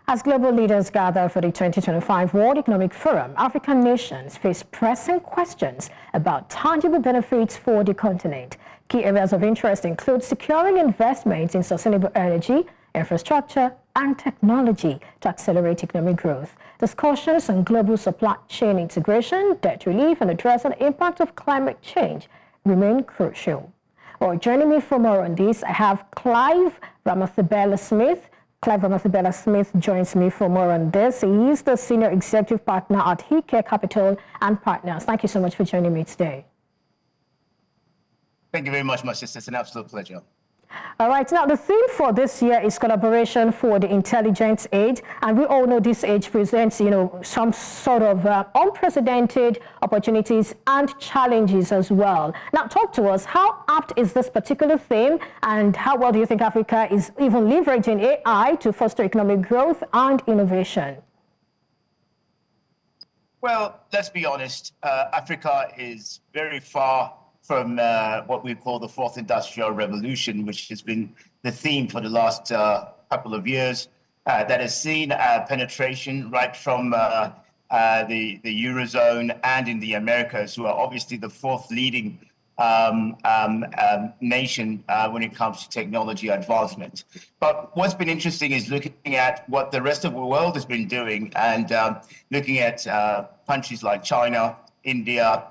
As global leaders gather for the 2025 World Economic Forum, African nations face pressing questions about tangible benefits for the continent. Key areas of interest include securing investments in sustainable energy, infrastructure, and technology to accelerate economic growth. Discussions on global supply chain integration, debt relief, and addressing the impact of climate change remain crucial. Well, joining me for more on this, I have Clive Ramathibela-Smith. Clive Ramathibela-Smith joins me for more on this. He is the Senior Executive Partner at Hecare Capital and Partners. Thank you so much for joining me today. Thank you very much, my sister. It's an absolute pleasure. All right. Now, the theme for this year is collaboration for the intelligence age. And we all know this age presents, some sort of unprecedented opportunities and challenges as well. Now, talk to us. How apt is this particular theme? And how well do you think Africa is even leveraging AI to foster economic growth and innovation? Well, let's be honest. Africa is very far from what we call the fourth industrial revolution, which has been the theme for the last couple of years, that has seen penetration right from the Eurozone and in the Americas, who are obviously the fourth leading nation when it comes to technology advancement. But what's been interesting is looking at what the rest of the world has been doing and looking at countries like China, India,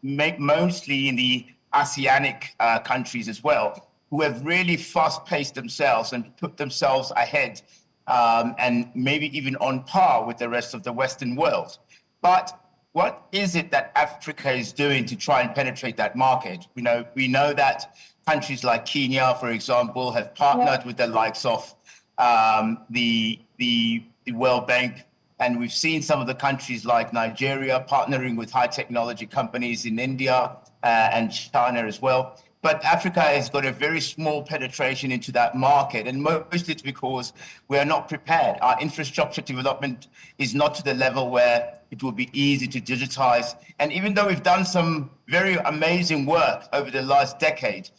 mostly in the Asiatic countries as well, who have really fast-paced themselves and put themselves ahead and maybe even on par with the rest of the Western world. But what is it that Africa is doing to try and penetrate that market? We know that countries like Kenya, for example, have partnered with the likes of the World Bank. And we've seen some of the countries like Nigeria partnering with high technology companies in India and China as well. But Africa has got a very small penetration into that market, and mostly it's because we are not prepared. Our infrastructure development is not to the level where it will be easy to digitize. And even though we've done some very amazing work over the last decade,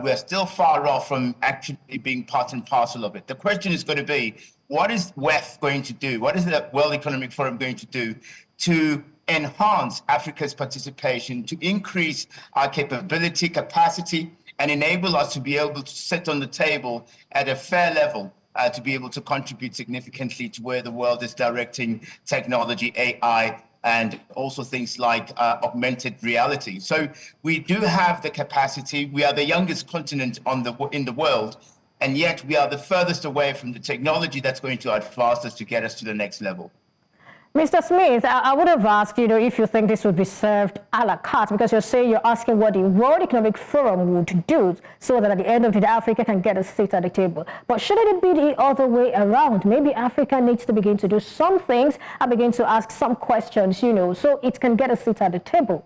we are still far off from actually being part and parcel of it. The question is going to be, what is WEF going to do? What is the World Economic Forum going to do to enhance Africa's participation, to increase our capacity, and enable us to be able to sit on the table at a fair level to be able to contribute significantly to where the world is directing technology, AI, and also things like augmented reality. So we do have the capacity. We are the youngest continent in the world, and yet we are the furthest away from the technology that's going to advance us to get us to the next level. Mr. Smith, I would have asked, if you think this would be served a la carte, because you're saying you're asking what the World Economic Forum would do so that at the end of the day, Africa can get a seat at the table. But shouldn't it be the other way around? Maybe Africa needs to begin to do some things and begin to ask some questions, so it can get a seat at the table.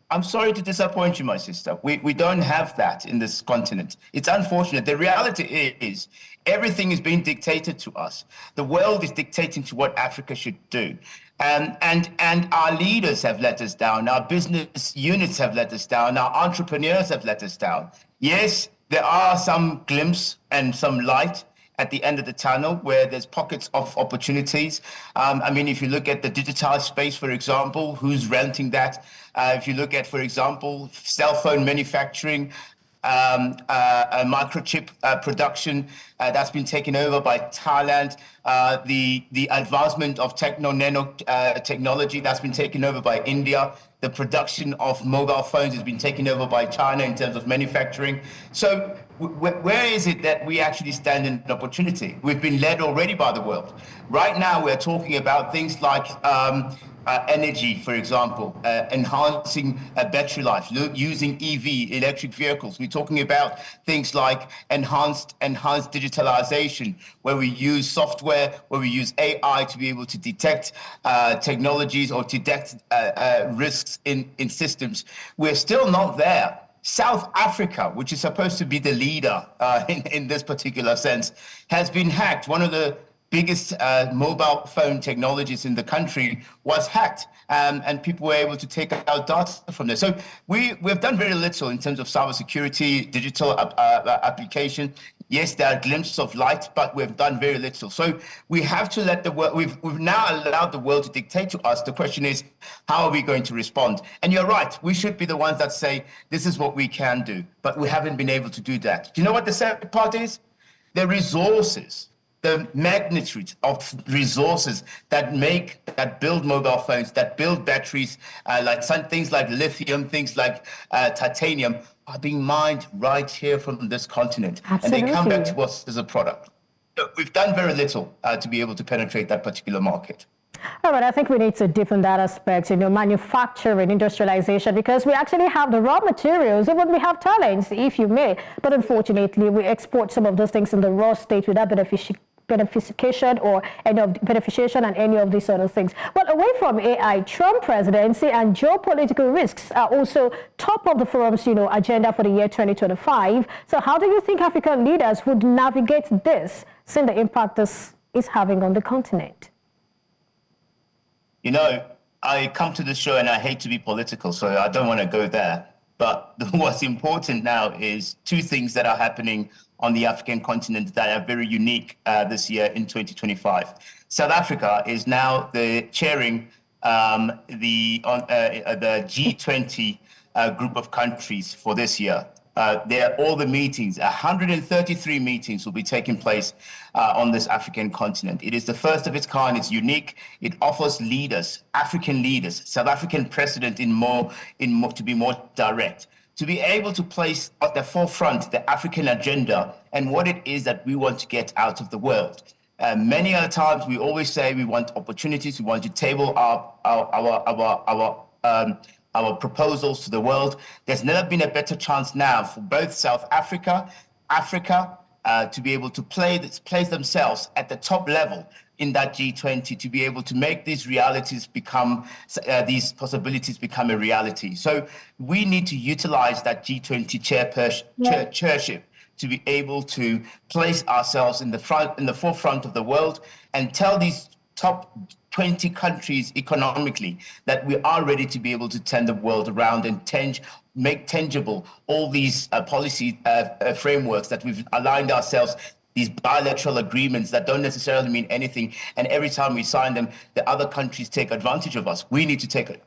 I'm sorry to disappoint you, my sister. We don't have that in this continent. It's unfortunate. The reality is everything is being dictated to us. The world is dictating to what Africa should do. And our leaders have let us down. Our business units have let us down. Our entrepreneurs have let us down. Yes, there are some glimpses and some light at the end of the tunnel where there's pockets of opportunities. If you look at the digital space, for example, who's renting that? If you look at, for example, cell phone manufacturing, microchip production, that's been taken over by Thailand. The advancement of nano technology, that's been taken over by India. The production of mobile phones has been taken over by China in terms of manufacturing. So where is it that we actually stand in an opportunity? We've been led already by the world. Right now, we're talking about things like energy, for example, enhancing battery life, using EV, electric vehicles. We're talking about things like enhanced digitalization, where we use software, where we use AI to be able to detect technologies or detect risks in systems. We're still not there. South Africa, which is supposed to be the leader in this particular sense, has been hacked. One of the biggest mobile phone technologies in the country was hacked, and people were able to take out data from there. So we've done very little in terms of cybersecurity, digital application. Yes, there are glimpses of light, but we've done very little. So we have to let the world, we've now allowed the world to dictate to us. The question is, how are we going to respond? And you're right, we should be the ones that say, this is what we can do, but we haven't been able to do that. Do you know what the sad part is? The resources, the magnitude of resources that build mobile phones, that build batteries, like some things like lithium, things like titanium, are being mined right here from this continent. Absolutely. And they come back to us as a product. So we've done very little to be able to penetrate that particular market. All right, I think we need to deepen that aspect, manufacturing, industrialization, because we actually have the raw materials, even we have talents, if you may. But unfortunately, we export some of those things in the raw state without beneficiation or beneficiation and any of these sort of things. Well, away from AI, Trump presidency and geopolitical risks are also top of the forum's, agenda for the year 2025. So how do you think African leaders would navigate this, seeing the impact this is having on the continent? I come to the show and I hate to be political, so I don't want to go there. But what's important now is two things that are happening on the African continent that are very unique this year in 2025. South Africa is now chairing the G20 group of countries for this year. All the meetings, 133 meetings will be taking place on this African continent. It is the first of its kind. It's unique. It offers leaders, African leaders, South African precedent to be more direct, to be able to place at the forefront the African agenda and what it is that we want to get out of the world. Many other times we always say we want opportunities. We want to table our proposals to the world. There's never been a better chance now for both South Africa, to be able to place themselves at the top level in that G20, to be able to make these possibilities become a reality. So we need to utilize that G20 chairship to be able to place ourselves in the forefront of the world and tell these top 20 countries economically that we are ready to be able to turn the world around and make tangible all these policy frameworks that we've aligned ourselves, these bilateral agreements that don't necessarily mean anything. And every time we sign them, the other countries take advantage of us. We need to take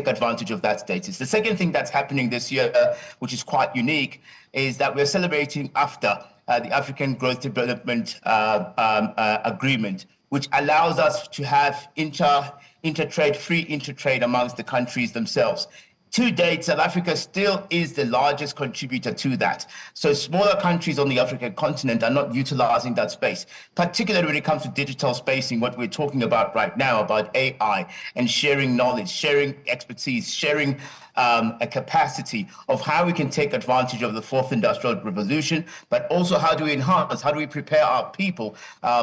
advantage of that status. The second thing that's happening this year, which is quite unique, is that we're celebrating AfTA, the African Growth Development Agreement, which allows us to have free intertrade amongst the countries themselves. To date, South Africa still is the largest contributor to that. So smaller countries on the African continent are not utilizing that space, particularly when it comes to digital spacing, what we're talking about right now, about AI and sharing knowledge, sharing expertise, sharing a capacity of how we can take advantage of the fourth industrial revolution, but also how do we prepare our people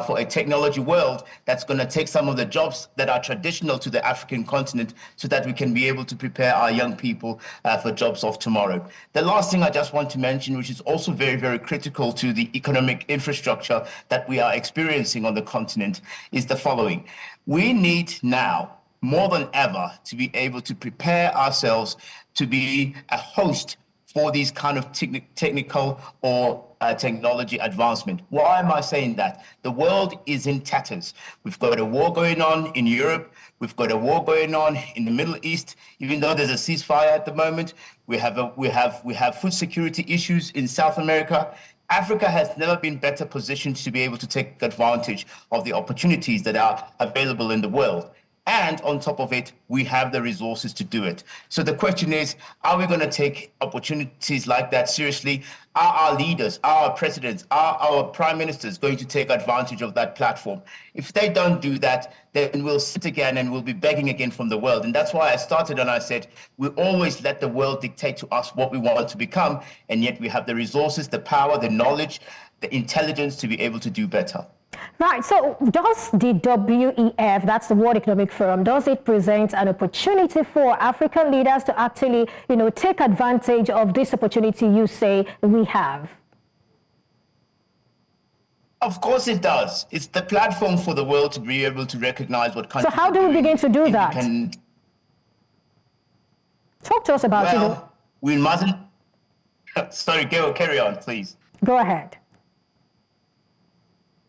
for a technology world that's going to take some of the jobs that are traditional to the African continent so that we can be able to prepare our young people for jobs of tomorrow. The last thing I just want to mention, which is also very, very critical to the economic infrastructure that we are experiencing on the continent, is the following. We need now, more than ever, to be able to prepare ourselves to be a host for these kind of technical or technology advancement. Why am I saying that? The world is in tatters. We've got a war going on in Europe. We've got a war going on in the Middle East. Even though there's a ceasefire at the moment, we have food security issues in South America. Africa has never been better positioned to be able to take advantage of the opportunities that are available in the world. And on top of it, we have the resources to do it. So the question is, are we going to take opportunities like that seriously? Are our leaders, our presidents, are our prime ministers going to take advantage of that platform? If they don't do that, then we'll sit again and we'll be begging again from the world. And that's why I started and I said, we always let the world dictate to us what we want to become. And yet we have the resources, the power, the knowledge, the intelligence to be able to do better. Right. So does the WEF, that's the World Economic Forum, does it present an opportunity for African leaders to actually, take advantage of this opportunity you say we have? Of course it does. It's the platform for the world to be able to recognize what countries. So how do we begin to do that? Talk to us about we mustn't. Sorry, carry on, please. Go ahead.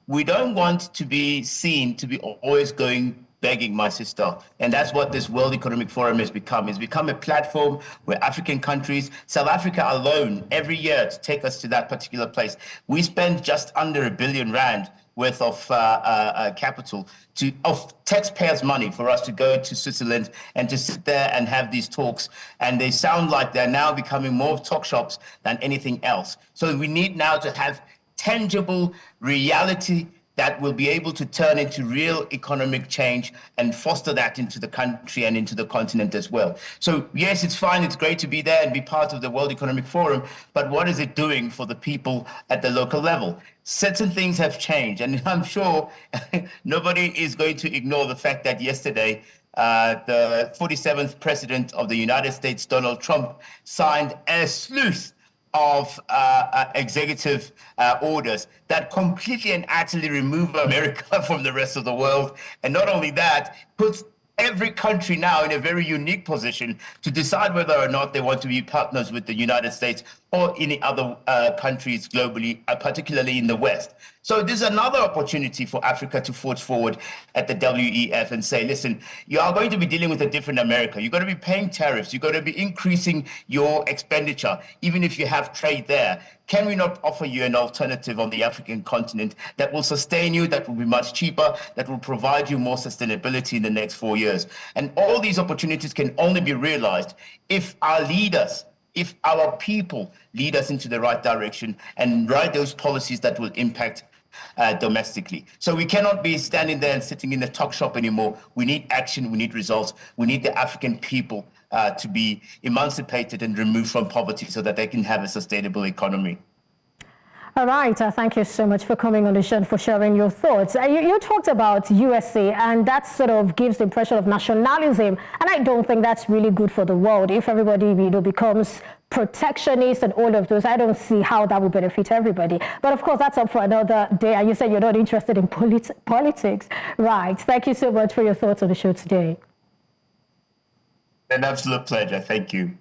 we don't want to be seen to be always going begging, my sister. And that's what this World Economic Forum has become. It's become a platform where African countries, South Africa alone, every year to take us to that particular place, we spend just under R1 billion worth of capital of taxpayers' money for us to go to Switzerland and to sit there and have these talks. And they sound like they're now becoming more talk shops than anything else. So we need now to have tangible reality that will be able to turn into real economic change and foster that into the country and into the continent as well. So yes, it's fine, it's great to be there and be part of the World Economic Forum, but what is it doing for the people at the local level? Certain things have changed, and I'm sure nobody is going to ignore the fact that yesterday, the 47th President of the United States, Donald Trump, signed a slew of executive orders that completely and utterly remove America from the rest of the world. And not only that, puts every country now in a very unique position to decide whether or not they want to be partners with the United States or any other countries globally, particularly in the West. So there's another opportunity for Africa to forge forward at the WEF and say, listen, you are going to be dealing with a different America. You're going to be paying tariffs. You're going to be increasing your expenditure, even if you have trade there. Can we not offer you an alternative on the African continent that will sustain you, that will be much cheaper, that will provide you more sustainability in the next 4 years? And all these opportunities can only be realized if our leaders, if our people lead us into the right direction and write those policies that will impact domestically. So we cannot be standing there and sitting in the talk shop anymore. We need action, we need results, we need the African people to be emancipated and removed from poverty so that they can have a sustainable economy. All right. Thank you so much for coming on the show and for sharing your thoughts. You talked about USA, and that sort of gives the impression of nationalism. And I don't think that's really good for the world. If everybody becomes protectionist and all of those, I don't see how that will benefit everybody. But of course, that's up for another day. And you said you're not interested in politics. Right. Thank you so much for your thoughts on the show today. An absolute pleasure. Thank you.